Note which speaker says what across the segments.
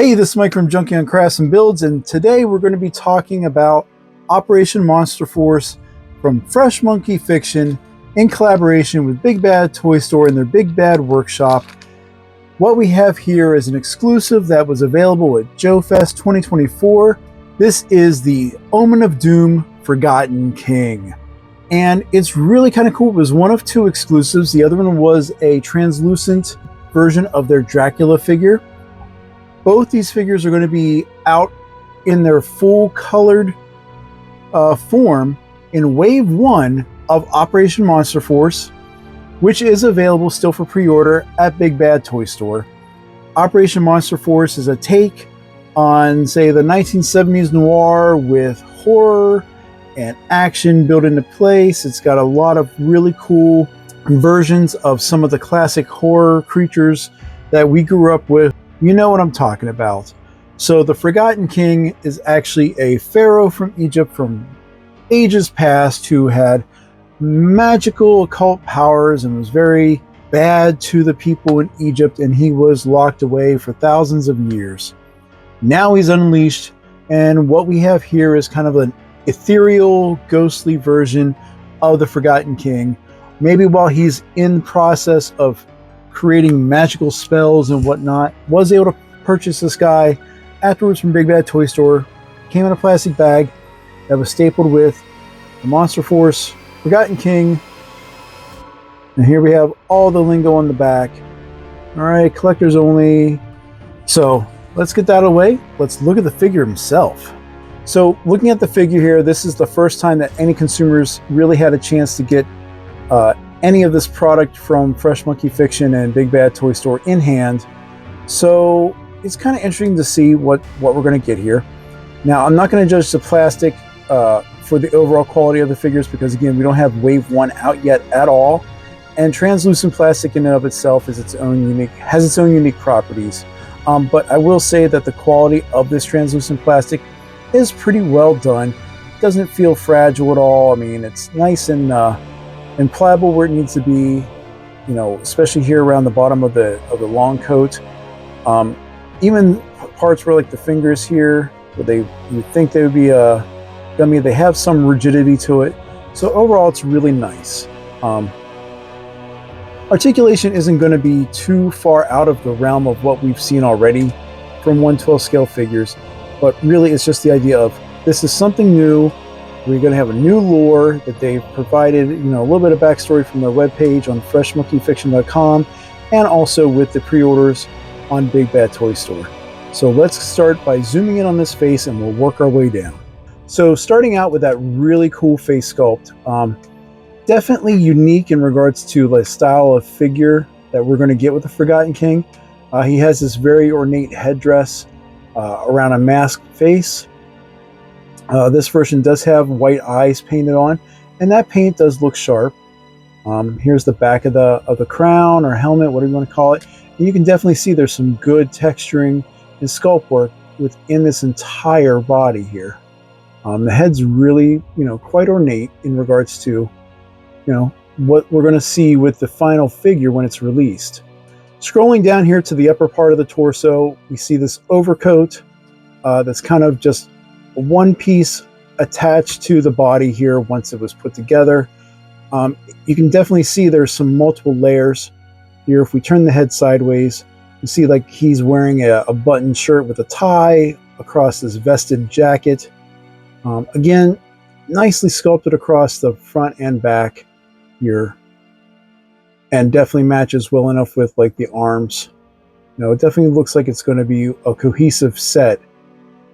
Speaker 1: Hey, this is Mike from Junkie on Crafts and Builds, and today we're going to be talking about Operation Monster Force from Fresh Monkey Fiction in collaboration with Big Bad Toy Store and their Big Bad Workshop. What we have here is an exclusive that was available at Joefest 2024. This is the Omen of Doom Forgotten King. And it's really kind of cool. It was one of two exclusives. The other one was a translucent version of their Dracula figure. Both these figures are going to be out in their full colored form in Wave 1 of Operation Monster Force, which is available still for pre-order at Big Bad Toy Store. Operation Monster Force is a take on, say, the 1970s noir with horror and action built into place. It's got a lot of really cool versions of some of the classic horror creatures that we grew up with. You know what I'm talking about. So the Forgotten King is actually a pharaoh from Egypt from ages past who had magical occult powers and was very bad to the people in Egypt, and he was locked away for thousands of years. Now he's unleashed, and what we have here is kind of an ethereal, ghostly version of the Forgotten King. Maybe while he's in the process of creating magical spells and whatnot, was able to purchase this guy afterwards from Big Bad Toy Store. Came in a plastic bag that was stapled with the Monster Force Forgotten King. And here we have all the lingo on the back. All right, collectors only. So let's get that out of the way. Let's look at the figure himself. So looking at the figure here, this is the first time that any consumers really had a chance to get any of this product from Fresh Monkey Fiction and Big Bad Toy Store in hand. So it's kind of interesting to see what we're going to get here. Now, I'm not going to judge the plastic for the overall quality of the figures because, again, we don't have Wave 1 out yet at all. And translucent plastic in and of itself has its own unique properties. But I will say that the quality of this translucent plastic is pretty well done. It doesn't feel fragile at all. I mean, it's nice and pliable where it needs to be, you know, especially here around the bottom of the long coat. Even parts where, like, the fingers here, where you think they would be gummy, they have some rigidity to it. So overall, it's really nice. Articulation isn't going to be too far out of the realm of what we've seen already from 1/12 scale figures, but really it's just the idea of this is something new. We're going to have a new lore that they've provided, you know, a little bit of backstory from their webpage on freshmonkeyfiction.com and also with the pre-orders on Big Bad Toy Store. So let's start by zooming in on this face and we'll work our way down. So starting out with that really cool face sculpt, definitely unique in regards to the style of figure that we're going to get with the Forgotten King. He has this very ornate headdress around a masked face. This version does have white eyes painted on, and that paint does look sharp. Here's the back of the crown or helmet, whatever you want to call it. And you can definitely see there's some good texturing and sculpt work within this entire body here. The head's really, you know, quite ornate in regards to, you know, what we're going to see with the final figure when it's released. Scrolling down here to the upper part of the torso, we see this overcoat that's kind of just one piece attached to the body here once it was put together. You can definitely see there's some multiple layers here. If we turn the head sideways, you see like he's wearing a button shirt with a tie across this vested jacket. Again, nicely sculpted across the front and back here, and definitely matches well enough with like the arms. You know, it definitely looks like it's going to be a cohesive set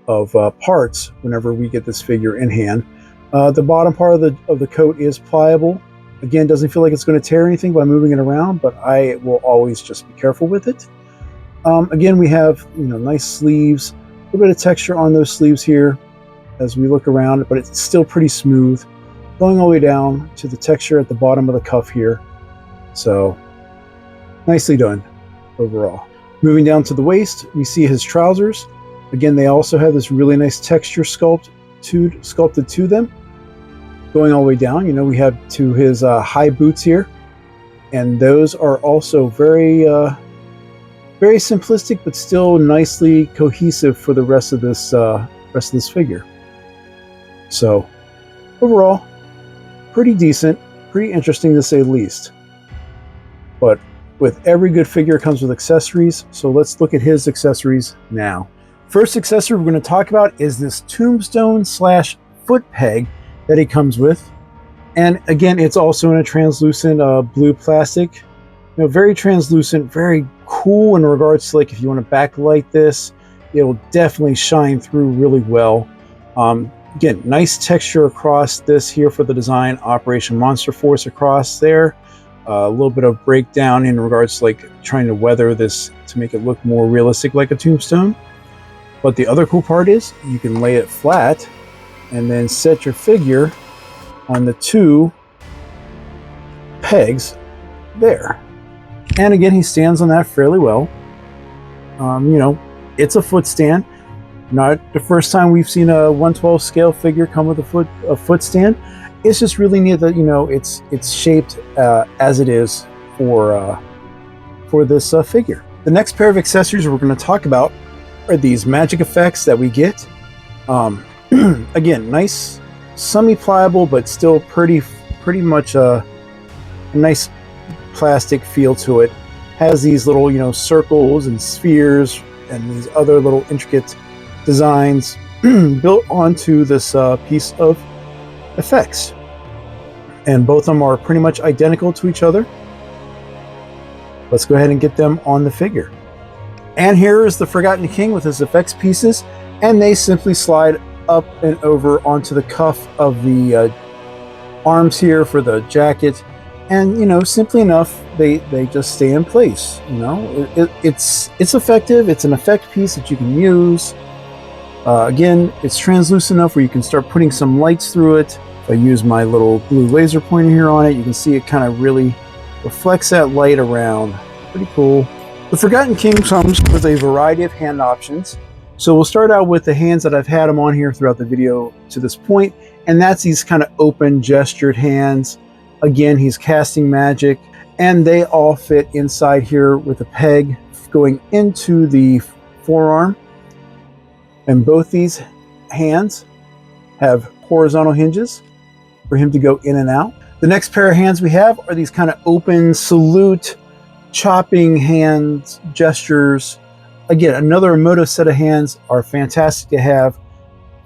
Speaker 1: of parts whenever we get this figure in hand. The bottom part of the coat is pliable. Again, doesn't feel like it's going to tear anything by moving it around, but I will always just be careful with it. Again, we have, you know, nice sleeves, a little bit of texture on those sleeves here as we look around, but it's still pretty smooth, going all the way down to the texture at the bottom of the cuff here. So nicely done overall. Moving down to the waist, we see his trousers. Again, they also have this really nice texture sculpted to them. Going all the way down, you know, we have to his high boots here, and those are also very Very simplistic, but still nicely cohesive for the rest of this figure. So overall, pretty decent, pretty interesting to say the least. But with every good figure comes with accessories, so let's look at his accessories now. First accessory we're going to talk about is this tombstone / foot peg that he comes with. And again, it's also in a translucent blue plastic. Very translucent, very cool in regards to, like, if you want to backlight this, it will definitely shine through really well. Again, nice texture across this here for the design. Operation Monster Force across there. A little bit of breakdown in regards to, like, trying to weather this to make it look more realistic like a tombstone. But the other cool part is you can lay it flat and then set your figure on the 2 pegs there. And again, he stands on that fairly well. It's a foot stand. Not the first time we've seen a 1/12 scale figure come with a foot stand. It's just really neat that it's shaped as it is for this figure. The next pair of accessories we're going to talk about are these magic effects that we get. Again, nice, semi-pliable, but still pretty much a nice plastic feel to it. Has these little circles and spheres and these other little intricate designs built onto this piece of effects, and both of them are pretty much identical to each other. Let's go ahead and get them on the figure. And here is the Forgotten King with his effects pieces, and they simply slide up and over onto the cuff of the arms here for the jacket. And simply enough, they just stay in place. It's effective. It's an effect piece that you can use. Again, it's translucent enough where you can start putting some lights through it. If I use my little blue laser pointer here on it, you can see it kind of really reflects that light around. Pretty cool. The Forgotten King comes with a variety of hand options. So we'll start out with the hands that I've had him on here throughout the video to this point, and that's these kind of open gestured hands. Again, he's casting magic, and they all fit inside here with a peg going into the forearm. And both these hands have horizontal hinges for him to go in and out. The next pair of hands we have are these kind of open salute, chopping hand gestures. Again, another emotive set of hands are fantastic to have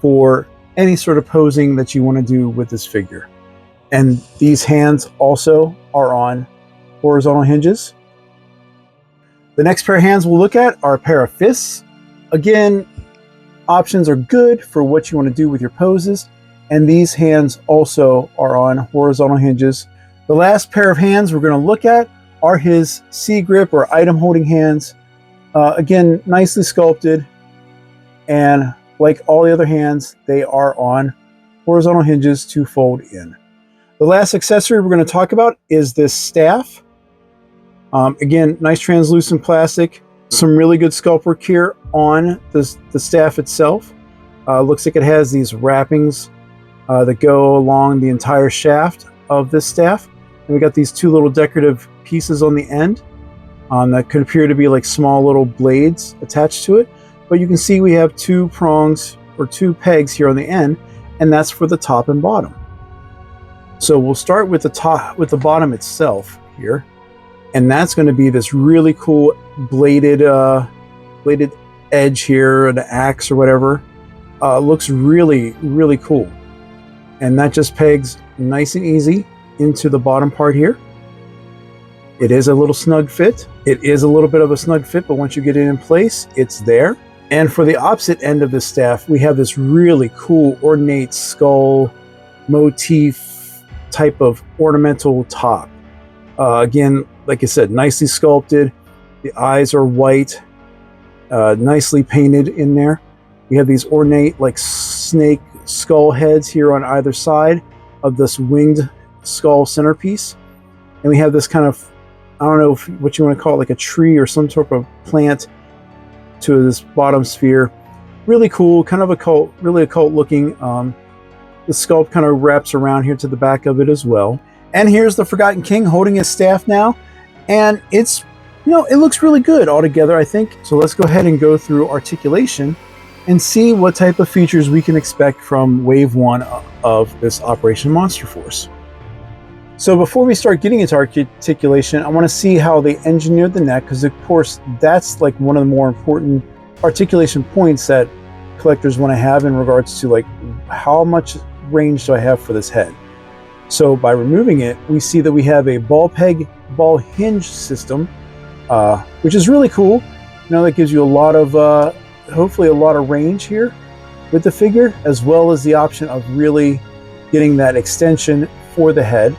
Speaker 1: for any sort of posing that you want to do with this figure. And these hands also are on horizontal hinges. The next pair of hands we'll look at are a pair of fists. Again, options are good for what you want to do with your poses. And these hands also are on horizontal hinges. The last pair of hands we're going to look at are his C-grip or item holding hands. Again, nicely sculpted. And like all the other hands, they are on horizontal hinges to fold in. The last accessory we're going to talk about is this staff. Again, nice translucent plastic. Some really good sculpt work here on the staff itself. Looks like it has these wrappings that go along the entire shaft of this staff. And we got these 2 little decorative pieces on the end that could appear to be like small little blades attached to it. But you can see we have 2 prongs or 2 pegs here on the end, and that's for the top and bottom. So we'll start with the bottom itself here, and that's going to be this really cool bladed edge here, an axe or whatever. Looks really, really cool, and that just pegs nice and easy into the bottom part here. It is a little snug fit. It is a little bit of a snug fit, but once you get it in place, it's there. And for the opposite end of the staff, we have this really cool ornate skull motif type of ornamental top. Again, like I said, nicely sculpted. The eyes are white, nicely painted in there. We have these ornate like snake skull heads here on either side of this winged skull centerpiece. And we have this kind of, I don't know what you want to call it, like a tree or some sort of plant to this bottom sphere. Really cool, kind of occult, really occult looking. The sculpt kind of wraps around here to the back of it as well. And here's the Forgotten King holding his staff now. And it's it looks really good altogether, I think. So let's go ahead and go through articulation and see what type of features we can expect from wave 1 of this Operation Monster Force. So before we start getting into articulation, I want to see how they engineered the neck, because of course that's like one of the more important articulation points that collectors want to have in regards to like how much range do I have for this head. So by removing it, we see that we have a ball peg ball hinge system, which is really cool. That gives you a lot of hopefully a lot of range here with the figure, as well as the option of really getting that extension for the head.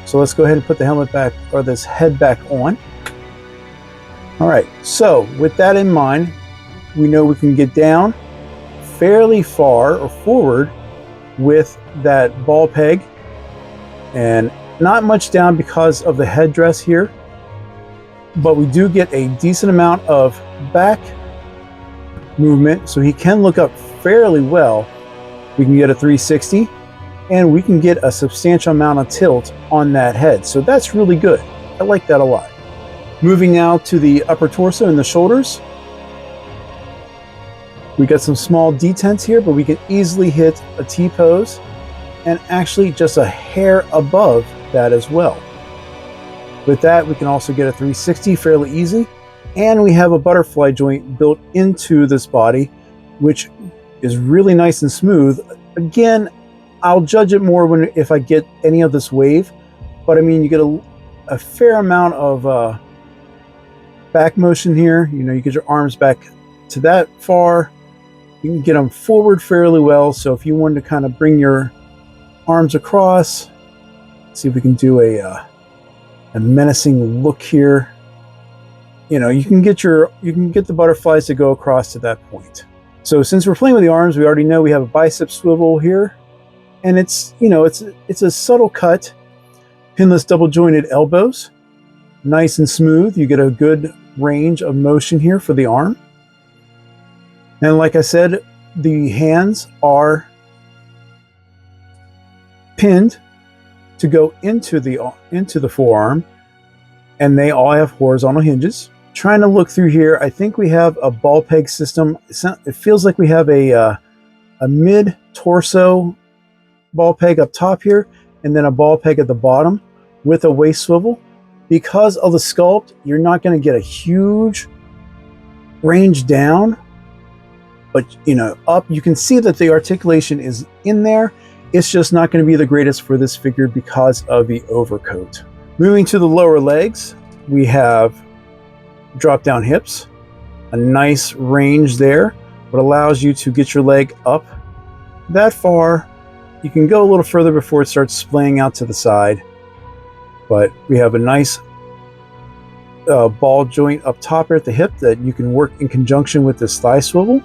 Speaker 1: So let's go ahead and put the helmet back, or this head back on. All right, so with that in mind, we know we can get down fairly far or forward with that ball peg, and not much down because of the headdress here, but we do get a decent amount of back movement, so he can look up fairly well. We can get a 360, and we can get a substantial amount of tilt on that head, so that's really good. I like that a lot. Moving now to the upper torso and the shoulders, we got some small detents here, but we can easily hit a T-pose, and actually just a hair above that as well. With that, we can also get a 360 fairly easy, and we have a butterfly joint built into this body, which is really nice and smooth. Again, I'll judge it more if I get any of this wave, but I mean, you get a fair amount of back motion here. You get your arms back to that far. You can get them forward fairly well, so if you wanted to kind of bring your arms across, see if we can do a menacing look here. You can get the butterflies to go across to that point. So since we're playing with the arms, we already know we have a bicep swivel here, and it's a subtle cut, pinless double jointed elbows, nice and smooth. You get a good range of motion here for the arm. And like I said, the hands are pinned to go into the forearm, and they all have horizontal hinges. Trying to look through here, I think we have a ball peg system. It feels like we have a mid-torso ball peg up top here, and then a ball peg at the bottom with a waist swivel. Because of the sculpt, you're not going to get a huge range down, but up, you can see that the articulation is in there. It's just not going to be the greatest for this figure because of the overcoat. Moving to the lower legs, we have drop down hips, a nice range there, what allows you to get your leg up that far. You can go a little further before it starts splaying out to the side, but we have a nice ball joint up top here at the hip that you can work in conjunction with this thigh swivel.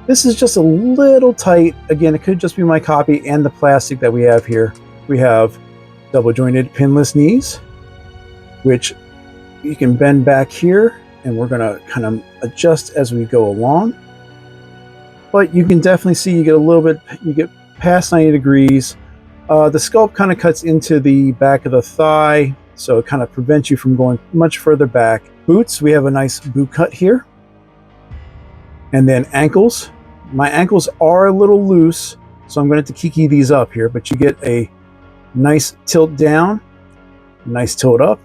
Speaker 1: This is just a little tight. Again, it could just be my copy and the plastic that we have here. We have double jointed pinless knees, which you can bend back here, and we're gonna kind of adjust as we go along. But you can definitely see you get past 90 degrees. The sculpt kind of cuts into the back of the thigh, so it kind of prevents you from going much further back. Boots, we have a nice boot cut here. And then ankles. My ankles are a little loose, so I'm going to have to kiki these up here, but you get a nice tilt down, nice tilt up,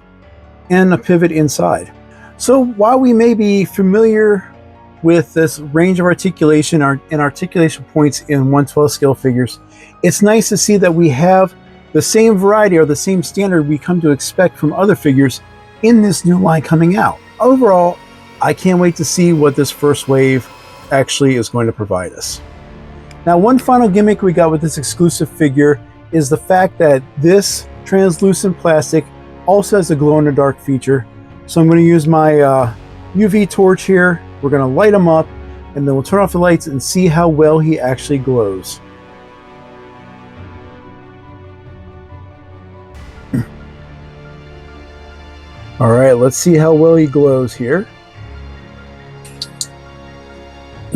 Speaker 1: and a pivot inside. So while we may be familiar with this range of articulation and articulation points in 1/12 scale figures, it's nice to see that we have the same variety or the same standard we come to expect from other figures in this new line coming out. Overall, I can't wait to see what this first wave actually is going to provide us. Now, one final gimmick we got with this exclusive figure is the fact that this translucent plastic also has a glow-in-the-dark feature. So I'm going to use my UV torch here. We're going to light him up, and then we'll turn off the lights and see how well he actually glows. All right, let's see how well he glows here.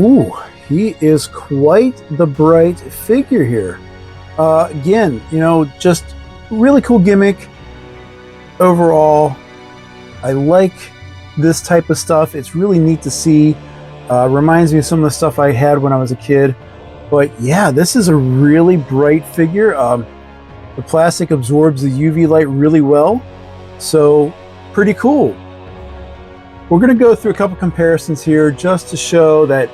Speaker 1: Ooh, he is quite the bright figure here. Again, just really cool gimmick. Overall, I like this type of stuff. It's really neat to see. Reminds me of some of the stuff I had when I was a kid. But yeah, this is a really bright figure. The plastic absorbs the UV light really well, so pretty cool. We're going to go through a couple comparisons here just to show that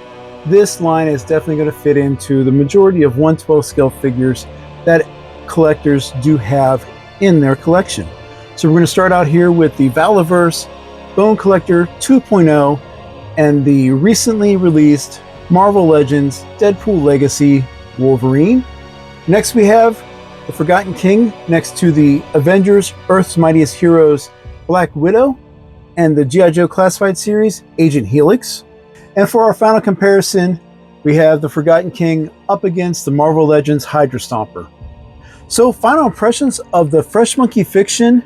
Speaker 1: this line is definitely going to fit into the majority of 1/12 scale figures that collectors do have in their collection. So we're going to start out here with the Valaverse Bone Collector 2.0 and the recently released Marvel Legends Deadpool Legacy Wolverine. Next we have the Forgotten King next to the Avengers Earth's Mightiest Heroes Black Widow and the G.I. Joe Classified Series Agent Helix. And for our final comparison, we have the Forgotten King up against the Marvel Legends Hydra Stomper. So final impressions of the Fresh Monkey Fiction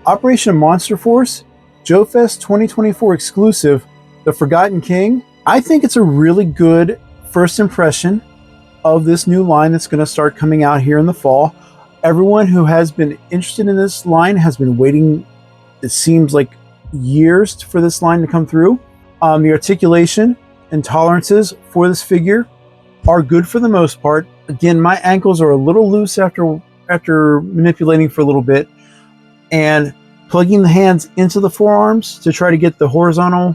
Speaker 1: Operation Monster Force Joefest 2024 exclusive, the Forgotten King. I think it's a really good first impression of this new line that's going to start coming out here in the fall. Everyone who has been interested in this line has been waiting, it seems like, years for this line to come through. The articulation and tolerances for this figure are good for the most part. Again, my ankles are a little loose after manipulating for a little bit, and plugging the hands into the forearms to try to get the horizontal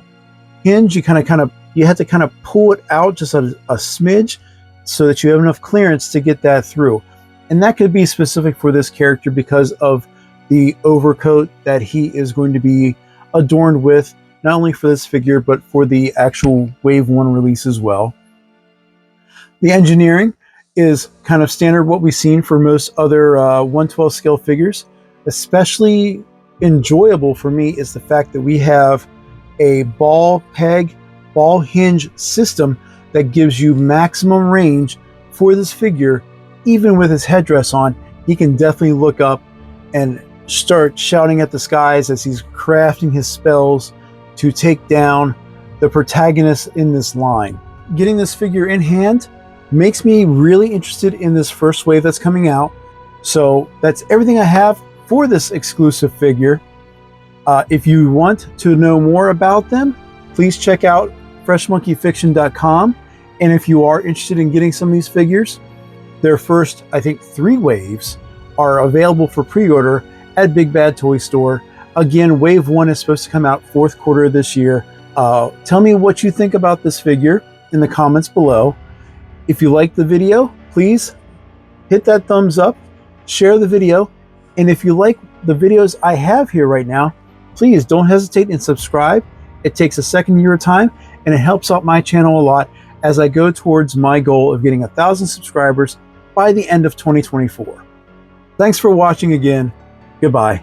Speaker 1: hinge, you have to kind of pull it out just a smidge so that you have enough clearance to get that through. And that could be specific for this character because of the overcoat that he is going to be adorned with, not only for this figure, but for the actual Wave 1 release as well. The engineering is kind of standard what we've seen for most other 1/12 scale figures. Especially enjoyable for me is the fact that we have a ball peg, ball hinge system that gives you maximum range for this figure. Even with his headdress on, he can definitely look up and start shouting at the skies as he's crafting his spells to take down the protagonist in this line. Getting this figure in hand makes me really interested in this first wave that's coming out. So that's everything I have for this exclusive figure. If you want to know more about them, please check out freshmonkeyfiction.com. And if you are interested in getting some of these figures, their first, I think, 3 waves are available for pre-order at Big Bad Toy Store. Again, Wave 1 is supposed to come out 4th quarter of this year. Tell me what you think about this figure in the comments below. If you like the video, please hit that thumbs up, share the video, and if you like the videos I have here right now, please don't hesitate and subscribe. It takes a second of your time, and it helps out my channel a lot as I go towards my goal of getting 1,000 subscribers by the end of 2024. Thanks for watching again. Goodbye.